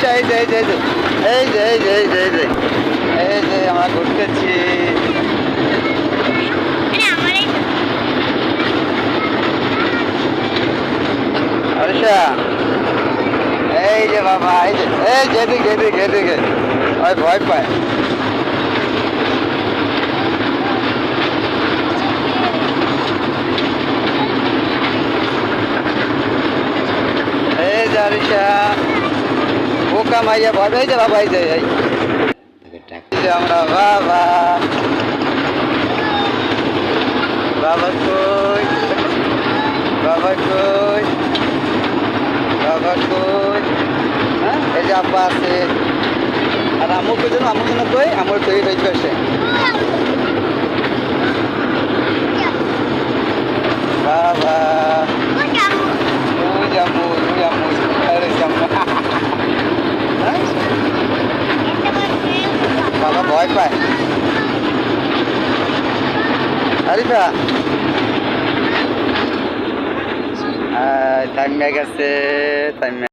আরিশা এই যে আমরা ঘুরতেছি। আরিশা এই যে বাবা এই যে এদিকে ওই ভয় পায়। এই যে আরিশা বোকা মাইয়া ভয় এই যে বাবা এই যে আমরা বাবা বাবা কই বাবা কই বাবা কই এই যে আব্বা আছে আর আমুক জন্য কই আমার তৈরি হয়েছে আসে বাবা বাবা ভয় পায়। আরিফা টাইম গেছে টাইম